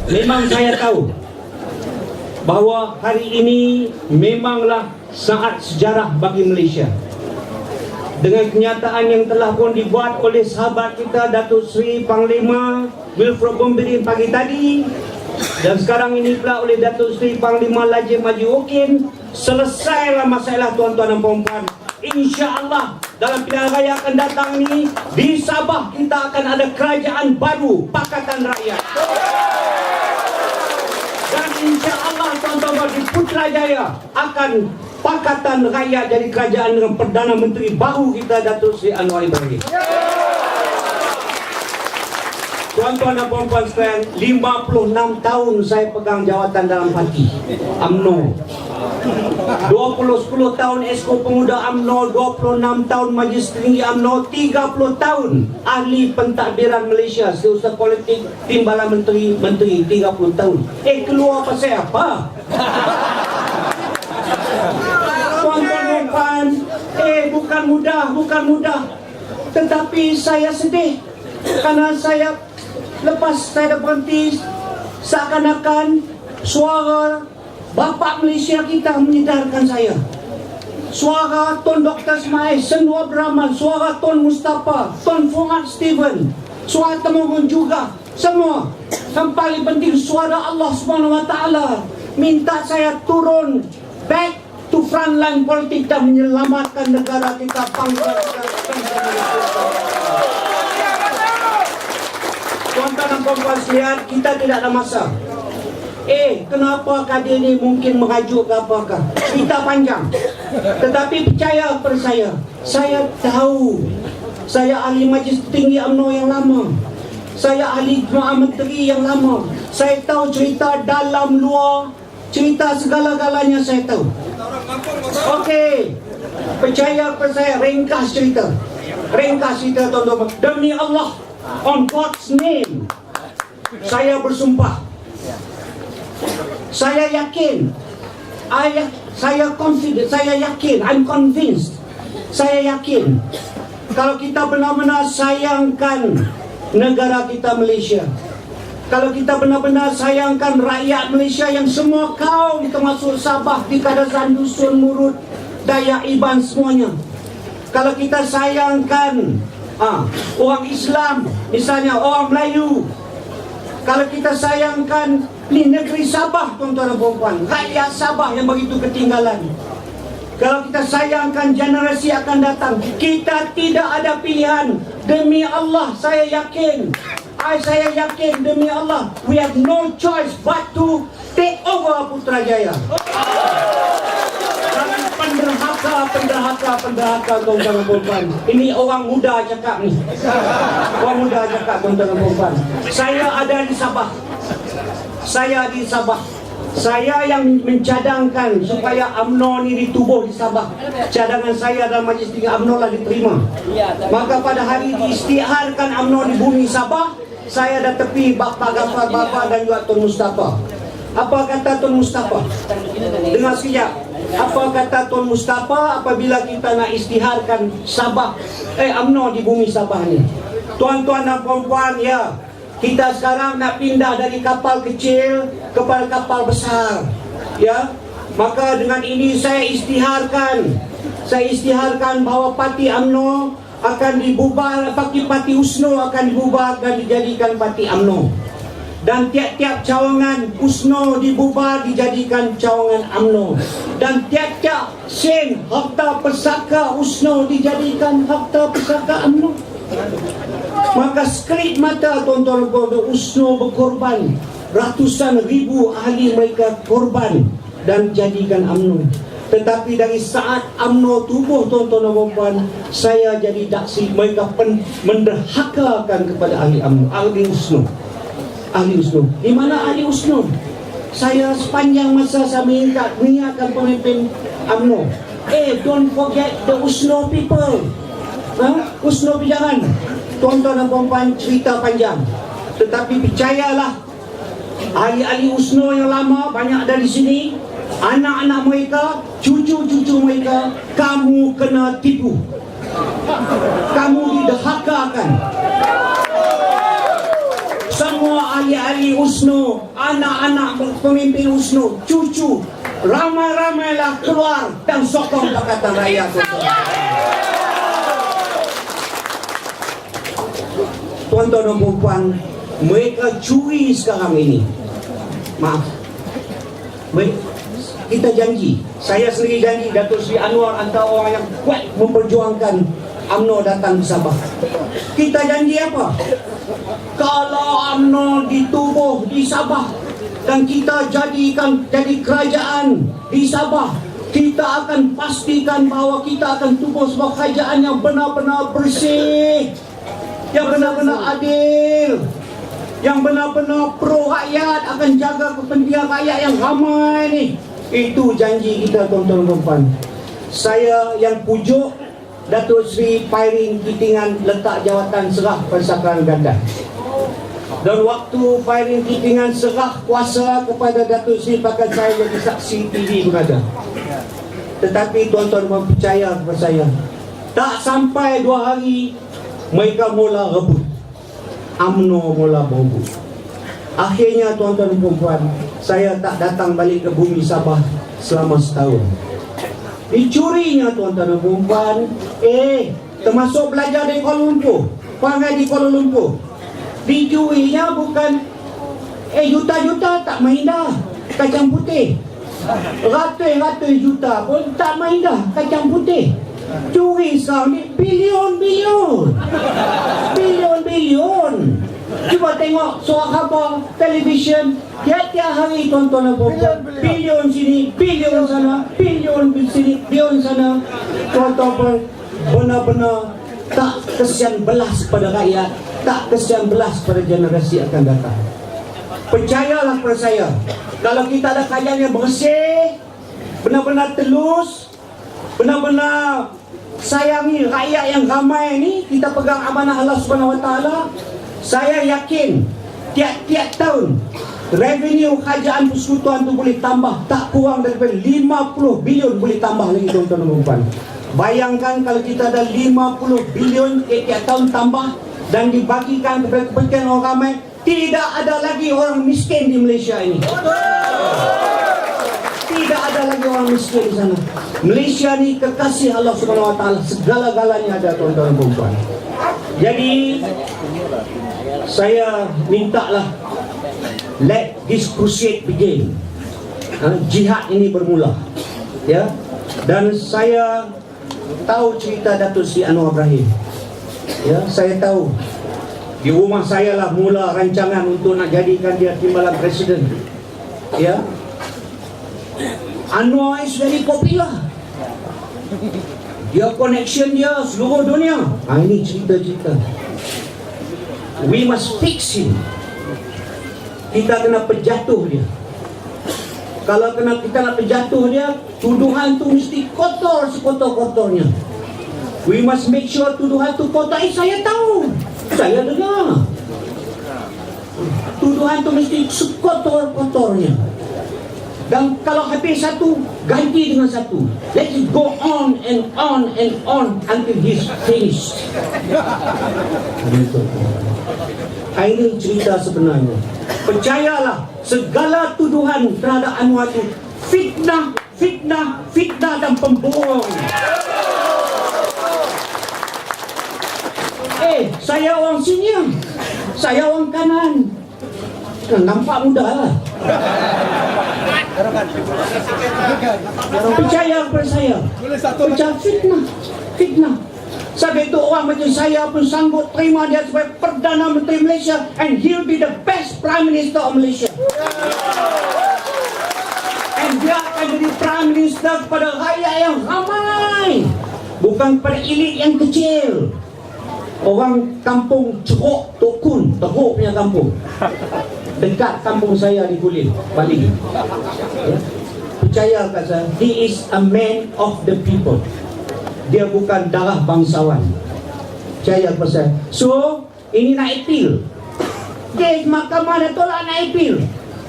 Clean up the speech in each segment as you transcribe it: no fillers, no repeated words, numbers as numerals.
memang saya tahu bahawa hari ini memanglah saat sejarah bagi Malaysia. Dengan kenyataan yang telah pun dibuat oleh sahabat kita Datuk Seri Panglima Wilfred Bomberin pagi tadi, dan sekarang ini pula oleh Datuk Seri Panglima Lajim Haji Okin, selesailah masalah tuan-tuan dan puan-puan. InsyaAllah dalam pilihan raya akan datang ini di Sabah kita akan ada kerajaan baru, Pakatan Rakyat. Dan insyaAllah tuan-tuan di Putrajaya akan Pakatan Rakyat jadi kerajaan dengan Perdana Menteri baru kita Datuk Seri Anwar Ibrahim. Tuan-tuan dan puan-puan sekalian, 56 tahun saya pegang jawatan dalam parti UMNO. 10 tahun Esko Pemuda UMNO, 26 tahun Majlis Tinggi UMNO, 30 tahun ahli pentadbiran Malaysia, setiausaha politik timbalan menteri 30 tahun. Keluar pasal apa? Tuan-tuan dan puan, bukan mudah. Tetapi saya sedih karena saya lepas saya dah berhenti, seakan-akan suara bapa Malaysia kita menyedarkan saya. Suara Tun Dr. Ismail, Senua Brahman, suara Tun Mustafa, Tun Fuad Steven, suara Temugun juga, semua. Yang paling penting suara Allah SWT minta saya turun back to front line politik dan menyelamatkan negara kita, bangsa kita. Tuan-tuan dan puan-puan sekalian, kita tidak ada masa. Kenapa kadir ini mungkin merajuk ke apakah? Cerita panjang. Tetapi percaya kepada saya tahu. Saya ahli Majlis Tinggi UMNO yang lama. Saya ahli Jemaah Menteri yang lama. Saya tahu cerita dalam luar, cerita segala-galanya saya tahu. Okey, percaya kepada saya, ringkas cerita tuan-tuan. Demi Allah, on God's name, saya bersumpah, saya yakin, saya confident, saya yakin, I'm convinced, saya yakin kalau kita benar-benar sayangkan negara kita Malaysia, kalau kita benar-benar sayangkan rakyat Malaysia yang semua kaum termasuk Sabah, di Kadazan, Dusun, Murut, Dayak, Iban semuanya, kalau kita sayangkan orang Islam, misalnya orang Melayu, kalau kita sayangkan ni negeri Sabah, tuan-tuan dan puan-puan, rakyat Sabah yang begitu ketinggalan, kalau kita sayangkan generasi akan datang, kita tidak ada pilihan. Demi Allah, saya yakin demi Allah, we have no choice but to take over Putrajaya. Penderhaka tuan-tuan dan puan-puan. Ini orang muda cakap ni. Orang muda cakap tuan-tuan dan puan-puan. Saya ada di Sabah. Saya yang mencadangkan supaya UMNO ni ditubuh di Sabah. Cadangan saya dalam Majlis Tinggi UMNO lah diterima. Maka pada hari diisytiharkan UMNO di bumi Sabah, saya dah tepi Bapak Gafar Bapa dan juga Tun Mustafa. Apa kata Tun Mustafa? Dengar sekejap. Apa kata Tun Mustafa apabila kita nak isytiharkan Sabah, UMNO di bumi Sabah ni? Tuan-tuan dan puan-puan, ya, kita sekarang nak pindah dari kapal kecil kepada kapal besar, ya. Maka dengan ini saya isytiharkan bahawa parti UMNO akan dibubar, parti USNO akan dibubar dan dijadikan parti UMNO. Dan tiap-tiap cawangan USNO dibubar dijadikan cawangan UMNO. Dan tiap-tiap sen harta pesaka USNO dijadikan harta pesaka UMNO. Maka sekelip mata tuan-tuan USNO berkorban, ratusan ribu ahli mereka korban dan jadikan UMNO. Tetapi dari saat UMNO tubuh tuan-tuan dan puan-puan, saya jadi daksi mereka menderhakakan kepada ahli UMNO, ahli USNO. Di mana ahli USNO? Saya sepanjang masa saya mengingatkan pemimpin UMNO, don't forget the USNO people. USNO jangan. Tuan-tuan dan puan-puan, cerita panjang. Tetapi percayalah, ahli-ahli USNO yang lama banyak ada di sini. Anak-anak mereka, cucu-cucu mereka, kamu kena tipu, kamu didahakakan. semua ahli-ahli USNO, anak-anak pemimpin USNO, cucu, ramai-ramailah keluar dan sokong Pakatan Rakyat. Tuan-tuan dan puan, mereka curi sekarang ini. Maaf, kita janji, saya sendiri janji, Datuk Seri Anwar antara orang yang kuat memperjuangkan UMNO datang ke Sabah. Kita janji apa? Kalau UMNO ditubuh di Sabah dan kita jadi kerajaan di Sabah, kita akan pastikan bahawa kita akan tubuh sebuah kerajaan yang benar-benar bersih, yang benar-benar adil, yang benar-benar pro rakyat, akan jaga kepentingan rakyat yang ramai ni. Itu janji kita, tuan-tuan dan puan. Saya yang pujuk Datuk Seri Pairing Kitingan letak jawatan serah Persakaran Ganda. Dan waktu Pairing Kitingan serah kuasa kepada Datuk Seri, bahkan saya jadi saksi TV berada. Tetapi tuan-tuan dan percaya kepada saya, tak sampai 2 hari mereka mula rebut. UMNO mula berebut. Akhirnya tuan-tuan dan puan, saya tak datang balik ke bumi Sabah selama setahun. Dicurinya tuan-tuan dan puan, termasuk belajar di Kuala Lumpur, perangai di Kuala Lumpur. Dicurinya bukan juta-juta tak main dah kacang putih. Ratus-ratus juta pun tak main dah kacang putih. Curi sekarang ni bilion-bilion. Bilion-bilion. Cuba tengok suara khabar televisyen tiap-tiap hari, tuan-tuan dan puan. Bilion sini, bilion sana, bilion sini, bilion sana. Tuan-tuan benar-benar tak kesian belas pada rakyat, tak kesian belas pada generasi akan datang. Percayalah pada saya, kalau kita ada kerajaan yang bersih, benar-benar telus, benar-benar sayangi rakyat yang ramai ni, kita pegang amanah Allah Subhanahu Wa Taala. Saya yakin tiap-tiap tahun revenue kerajaan persekutuan tu boleh tambah tak kurang daripada 50 bilion, boleh tambah lagi, tuan-tuan dan puan. Bayangkan kalau kita ada 50 bilion tiap-tiap tahun tambah dan dibagikan kepada kepentingan orang ramai, tidak ada lagi orang miskin di Malaysia ini. Tidak ada lagi orang miskin di sana. Malaysia ni kekasih Allah Subhanahu Wa Taala, segala-galanya ada, tuan-tuan dan puan. Jadi saya mintalah, let this crusade begin. Jihad ini bermula, ya. Dan saya tahu cerita Datuk Seri Anwar Ibrahim, ya. Saya tahu di rumah saya lah mula rancangan untuk nak jadikan dia timbalan presiden, ya. Anwar is very popular. Dia connection dia seluruh dunia. Ini cerita-cerita. We must fix him. Kita kena pejatuh dia. Kalau kita nak pejatuh dia, tuduhan tu mesti kotor sekotor-kotornya. We must make sure tuduhan tu kotor. Saya tahu, saya dengar, tuduhan tu mesti sekotor-kotornya. Dan kalau habis satu, ganti dengan satu. Let it go on and on and on until he's finished. Ini cerita sebenarnya. Percayalah, segala tuduhan terhadap Anwar itu fitnah, fitnah, fitnah dan pembohong. Saya orang senior, saya orang kanan. Nampak muda lah. Percaya kepada saya. Percaya fitnah, fitnah. Sebab itu orang macam saya pun sanggup terima dia sebagai Perdana Menteri Malaysia, and he'll be the best Prime Minister of Malaysia. And dia akan jadi Prime Minister kepada rakyat yang ramai, bukan kepada elit yang kecil. Orang kampung Ceruk Tokun, teruk punya kampung, dekat kampung saya di Bulin, Bali, ya. Percaya kat saya, he is a man of the people. Dia bukan darah bangsawan. Percaya kat saya. So ini nak appeal. Kes mahkamah dah tolak nak appeal.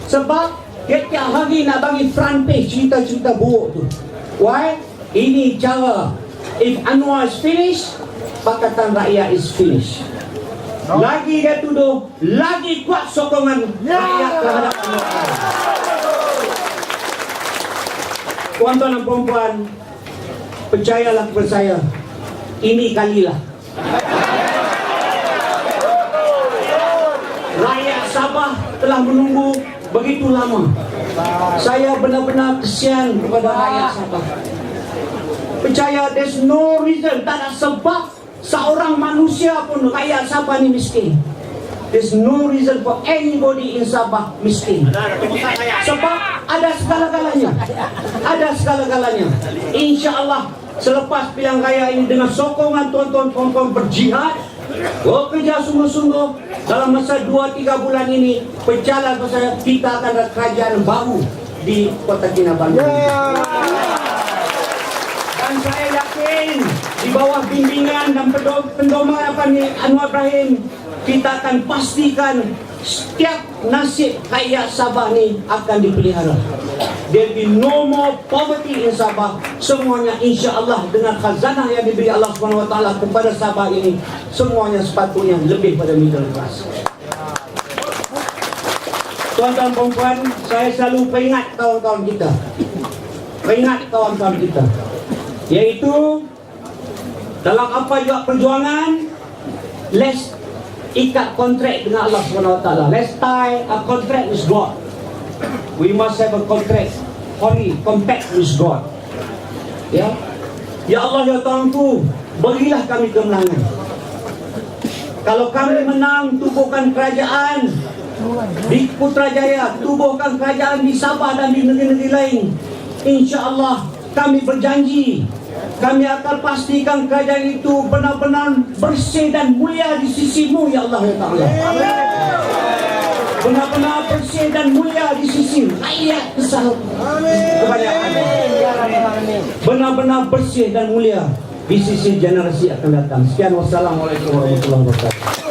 Sebab dia tiap hari nak bagi front page cerita-cerita buruk tu. Why? Ini cara. If Anwar is finished, Pakatan Rakyat is finished. Lagi dia tuduh, lagi kuat sokongan rakyat terhadap UMNO. Tuan-tuan dan perempuan, percayalah kepada saya, ini kalilah. Rakyat Sabah telah menunggu begitu lama. Saya benar-benar kesian kepada rakyat Sabah. Percaya, there's no reason, tak ada sebab seorang manusia pun rakyat Sabah ni miskin. There's no reason for anybody in Sabah miskin. Sebab ada segala-galanya. Ada segala-galanya. InsyaAllah selepas pilihan raya ini, dengan sokongan tuan-tuan perempuan berjihad, bekerja sungguh-sungguh, dalam masa 2-3 bulan ini, berjalan pasal kita akan ada kerajaan baru di Kota Kinabalu. Dan saya yakin di bawah bimbingan dan pendoman Anwar Ibrahim, kita akan pastikan setiap nasib rakyat Sabah ni akan dipelihara. There will be no more poverty in Sabah. Semuanya insya-Allah dengan khazanah yang diberi Allah SWT kepada Sabah ini, semuanya sepatutnya lebih pada middle class. Tuan-tuan perempuan, saya selalu peringat kawan-kawan kita. Peringat kawan-kawan kita. Yaitu dalam apa juga perjuangan, let's ikat kontrak dengan Allah SWT. Let's tie a contract with God. We must have a contract, compact with God. Ya, ya Allah, ya Tuhanku, berilah kami kemenangan. Kalau kami menang, tubuhkan kerajaan di Putrajaya, tubuhkan kerajaan di Sabah dan di negeri-negeri lain. InsyaAllah kami berjanji, kami akan pastikan kerajaan itu benar-benar bersih dan mulia di sisimu, ya Allah, ya Ta'ala. Benar-benar bersih dan mulia di sisi rakyat besar kebanyakan. Benar-benar bersih dan mulia di sisi generasi akan datang. Sekian, wassalamualaikum warahmatullahi wabarakatuh.